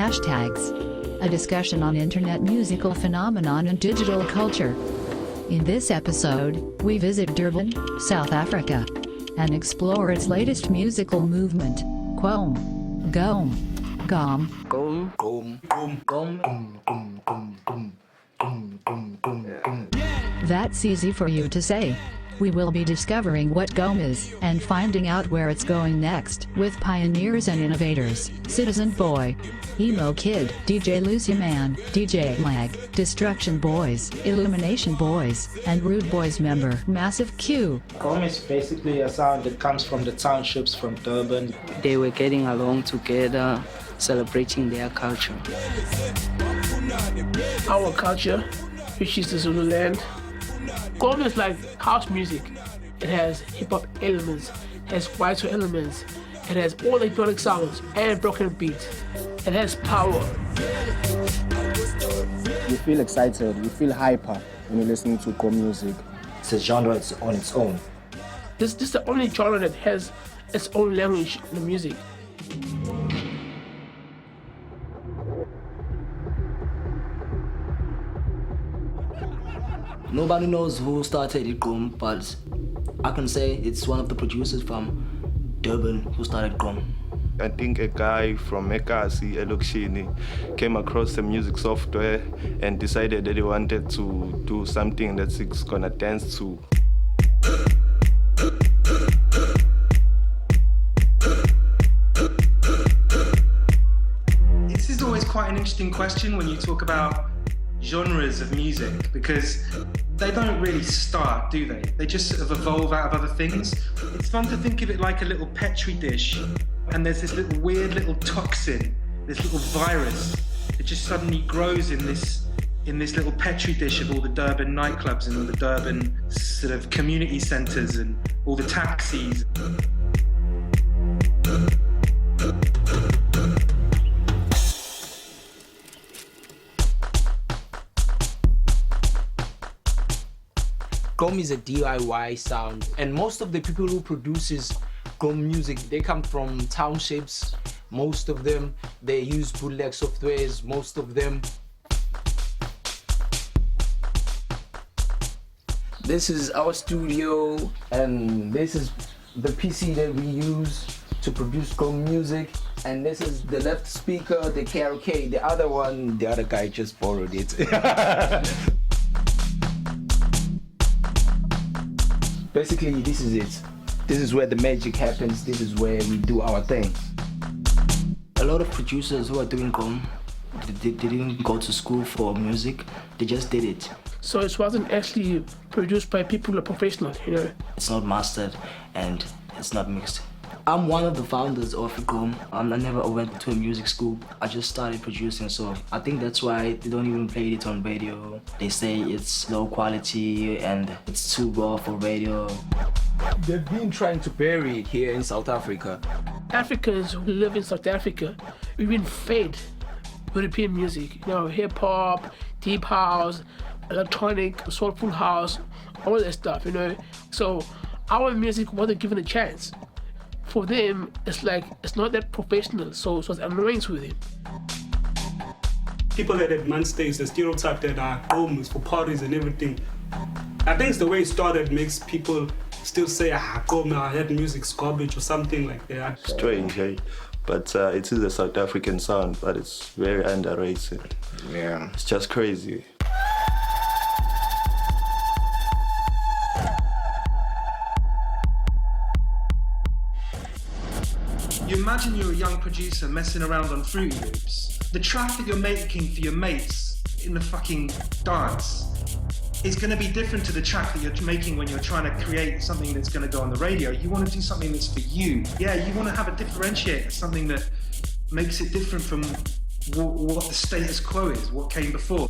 Hashtags, a discussion on internet musical phenomenon and digital culture. In this episode, we visit Durban, South Africa, and explore its latest musical movement, Gqom. That's easy for you to say. We will be discovering what Gqom is and finding out where it's going next with pioneers and innovators, Citizen Boy, Emo-Kid, DJ Lucy Man, DJ Lag, Destruction Boys, Illumination Boys, and Rude Boys member Massive Q. Gqom is basically a sound that comes from the townships from Durban. They were getting along together, celebrating their culture. Our culture, which is the Zululand, Gqom is like house music. It has hip-hop elements, has white elements, it has all electronic sounds and broken beats. It has power. You feel excited, you feel hyper when you're listening to Gqom music. It's a genre on its own. This is the only genre that has its own language in the music. Nobody knows who started Gqom, but I can say it's one of the producers from Durban who started Gqom. I think a guy from Ekasi, Elokshini, came across the music software and decided that he wanted to do something that he's gonna dance to. This is always quite an interesting question when you talk about genres of music, because they don't really start, do they? They just sort of evolve out of other things. It's fun to think of it like a little petri dish, and there's this little weird little toxin, this little virus that just suddenly grows in this little petri dish of all the Durban nightclubs and all the Durban sort of community centres and all the taxis. Gqom is a DIY sound, and most of the people who produces Gqom music, they come from townships. Most of them, they use bootleg softwares, most of them. This is our studio, and this is the PC that we use to produce Gqom music. And this is the left speaker, the karaoke. The other one, the other guy just borrowed it. Basically, this is it. This is where the magic happens. This is where we do our thing. A lot of producers who are doing Gqom, they didn't go to school for music, they just did it. So it wasn't actually produced by people who are professional, you know. It's not mastered and it's not mixed. I'm one of the founders of Gqom. I never went to a music school. I just started producing, so I think that's why they don't even play it on radio. They say it's low quality and it's too raw for radio. They've been trying to bury it here in South Africa. Africans who live in South Africa, we've been fed European music. You know, hip-hop, deep house, electronic, soulful house, all that stuff, you know. So our music wasn't given a chance. For them, it's like, it's not that professional, so it's annoying to them. People that at man stays, the stereotype that Gqom is for parties and everything. I think it's the way it started makes people still say, Gqom, that music's garbage or something like that. Strange, eh? But it is a South African sound, but it's very underrated. Yeah. It's just crazy. You imagine you're a young producer messing around on Fruity Loops. The track that you're making for your mates in the fucking dance is going to be different to the track that you're making when you're trying to create something that's going to go on the radio. You want to do something that's for you. Yeah, you want to have a differentiator, something that makes it different from what the status quo is, what came before.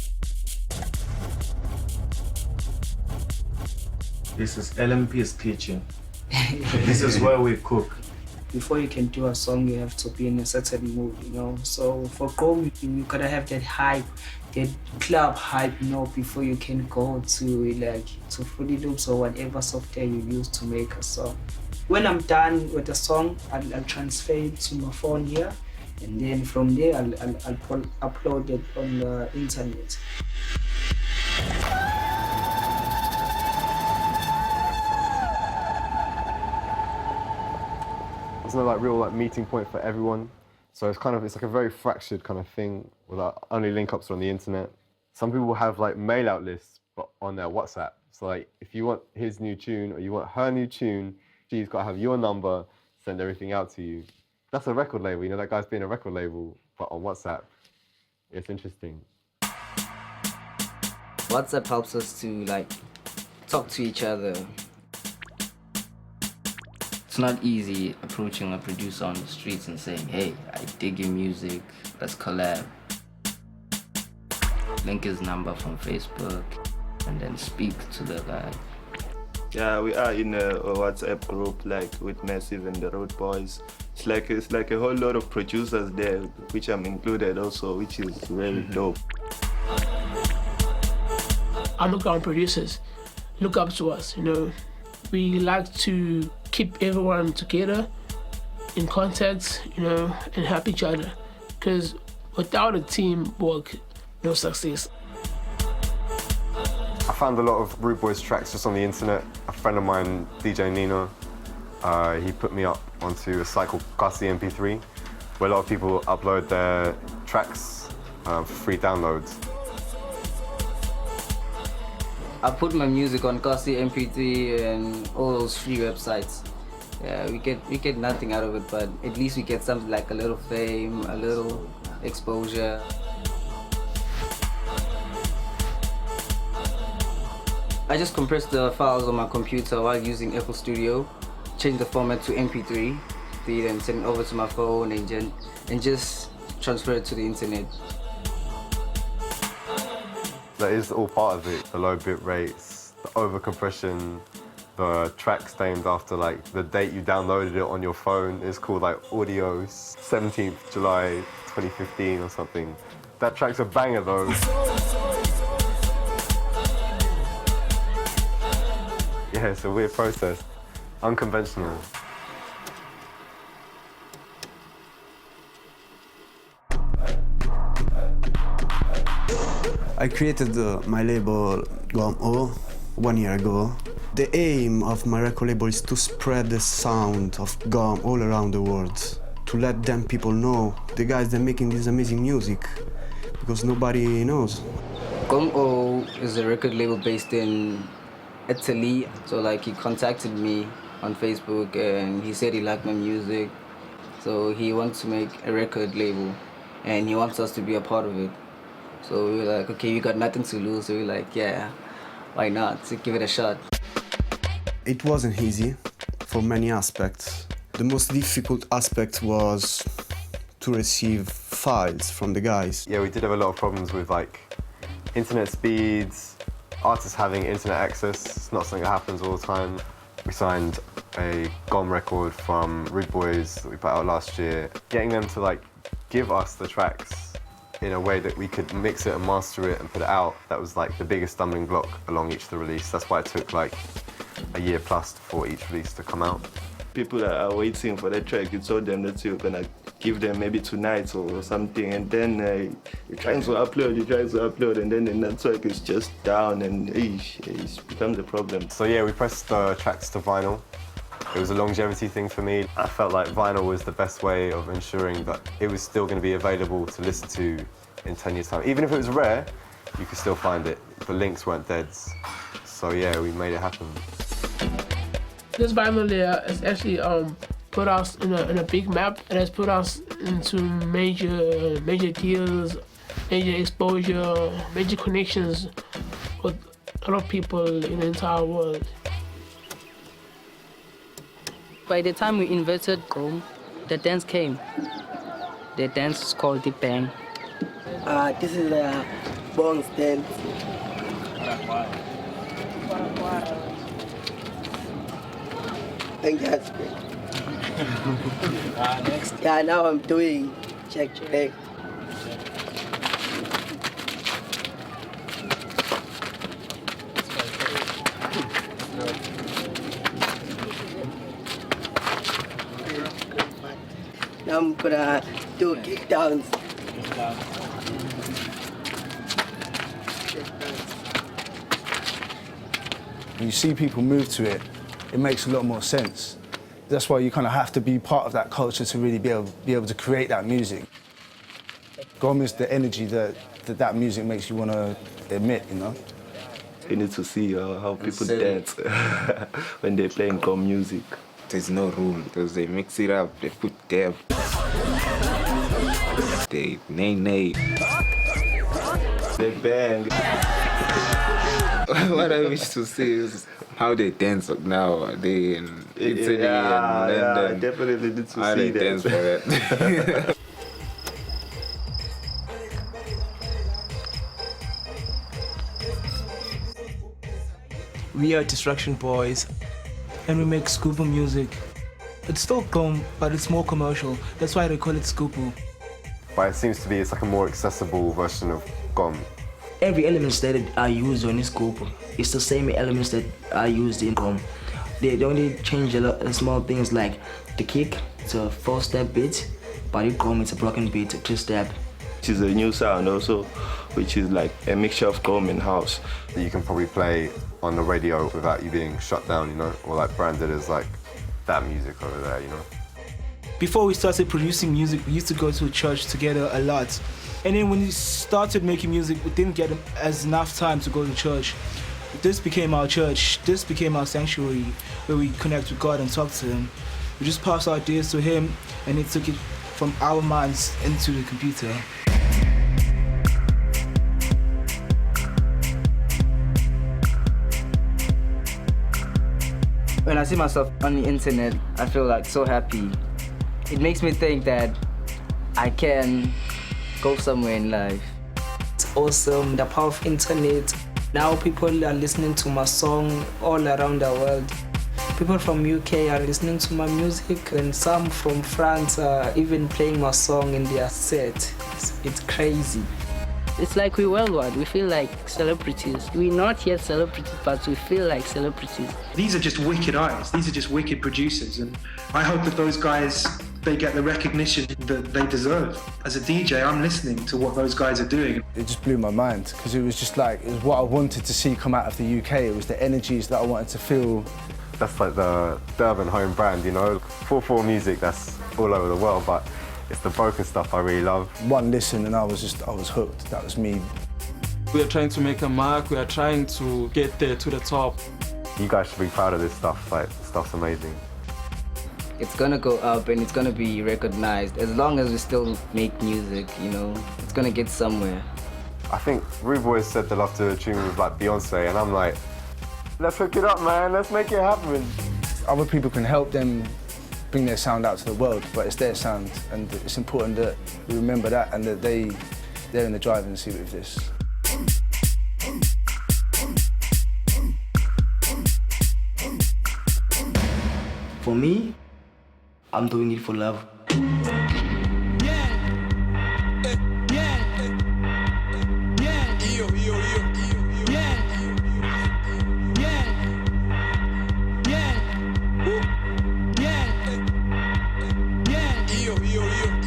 This is LMP's kitchen. This is where we cook. Before you can do a song, you have to be in a certain mood, you know. So for Gqom, you gotta have that hype, that club hype, you know, before you can go to Fruity Loops or whatever software you use to make a song. When I'm done with the song, I'll transfer it to my phone here, and then from there I'll upload it on the internet. There's no like real like meeting point for everyone, so it's like a very fractured kind of thing with like only link-ups on the internet. Some people have like mail out lists, but on their WhatsApp. So like if you want his new tune or you want her new tune, she's got to have your number, send everything out to you. That's a record label, you know, that guy's being a record label, but on WhatsApp. It's interesting. WhatsApp helps us to like talk to each other. It's not easy approaching a producer on the streets and saying, hey, I dig your music, let's collab. Link his number from Facebook and then speak to the guy. Yeah, we are in a WhatsApp group like with Massive and the Road Boys. It's like a whole lot of producers there, which I'm included also, which is very dope. Underground producers look up to us, you know. We like to keep everyone together, in contact, you know, and help each other. Because without a teamwork, no success. I found a lot of Root Boys tracks just on the internet. A friend of mine, DJ Nino, he put me up onto a site called Kasi MP3, where a lot of people upload their tracks for free downloads. I put my music on Kasi MP3 and all those free websites. Yeah, we get nothing out of it, but at least we get something like a little fame, a little exposure. I just compress the files on my computer while using FL Studio, change the format to MP3, then send it over to my phone and just transfer it to the internet. That is all part of it. The low bit rates, the over compression, the tracks named after like the date you downloaded it on your phone. It's called like Audio 17th July 2015 or something. That track's a banger though. Yeah, it's a weird process. Unconventional. I created my label Gqom 1 year ago. The aim of my record label is to spread the sound of Gqom all around the world, to let them people know the guys that are making this amazing music, because nobody knows. Gqom is a record label based in Italy, so like he contacted me on Facebook and he said he liked my music, so he wants to make a record label and he wants us to be a part of it. So we were like, okay, we got nothing to lose, so we were like, yeah, why not? So give it a shot. It wasn't easy for many aspects. The most difficult aspect was to receive files from the guys. Yeah, we did have a lot of problems with like internet speeds, artists having internet access. It's not something that happens all the time. We signed a Gqom record from Root Boys that we put out last year. Getting them to like give us the tracks in a way that we could mix it and master it and put it out, that was like the biggest stumbling block along each of the release. That's why it took like a year plus for each release to come out. People are waiting for that track. You told them that you're gonna give them maybe tonight or something, and then you're trying to upload, and then the network is just down, and it becomes a problem. So yeah, we pressed the tracks to vinyl. It was a longevity thing for me. I felt like vinyl was the best way of ensuring that it was still going to be available to listen to in 10 years' time. Even if it was rare, you could still find it. The links weren't dead. So yeah, we made it happen. This vinyl layer has actually put us in a big map. It has put us into major deals, major exposure, major connections with a lot of people in the entire world. By the time we invented Gqom, the dance came. The dance is called the bang. This is a bongs dance. Thank you, that's great. Next. Yeah, now I'm doing check. Now I'm gonna Do kick downs. When you see people move to it, it makes a lot more sense. That's why you kind of have to be part of that culture to really be able to create that music. Gqom is the energy that music makes you want to emit, you know? You need to see how people dance when they're playing Gqom music. There's no rule, because they mix it up, they put dab, they nay. They bang. What I wish to see is how they dance now. They in Italy and London. Yeah, I definitely need to how see they that. dance for it. We are Distraction Boys, and we make Scuba music. It's still Gqom, but it's more commercial. That's why they call it Scuba. But it seems to be, it's like a more accessible version of Gqom. Every elements that are used on this group, it's the same elements that are used in Gqom. They only change a lot of small things like the kick, it's a 4-step beat, but in Gqom it's a broken beat, a 2-step. Which is a new sound also, which is like a mixture of Gqom and house. That you can probably play on the radio without you being shut down, you know, or like branded as like that music over there, you know. Before we started producing music, we used to go to church together a lot. And then when we started making music, we didn't get as enough time to go to church. This became our church. This became our sanctuary where we connect with God and talk to Him. We just passed our ideas to Him, and He took it from our minds into the computer. When I see myself on the internet, I feel like so happy. It makes me think that I can go somewhere in life. It's awesome, the power of internet. Now people are listening to my song all around the world. People from UK are listening to my music, and some from France are even playing my song in their set. It's crazy. It's like we're worldwide. We feel like celebrities. We're not yet celebrities, but we feel like celebrities. These are just wicked artists. These are just wicked producers, and I hope that those guys, they get the recognition that they deserve. As a DJ, I'm listening to what those guys are doing. It just blew my mind, because it was just like, it was what I wanted to see come out of the UK. It was the energies that I wanted to feel. That's like the urban home brand, you know, 4/4 music that's all over the world, but it's the broken stuff I really love. One listen and I was hooked. That was me. We are trying to make a mark. We are trying to get there to the top. You guys should be proud of this stuff. Like, this stuff's amazing. It's gonna go up and it's gonna be recognized. As long as we still make music, you know, it's gonna get somewhere. I think Rude Boys said they love to tune with like Beyonce, and I'm like, let's hook it up, man. Let's make it happen. Other people can help them bring their sound out to the world, but it's their sound, and it's important that we remember that and that they're in the driving seat with this. For me, I'm doing it for love. Yo, yo, yo.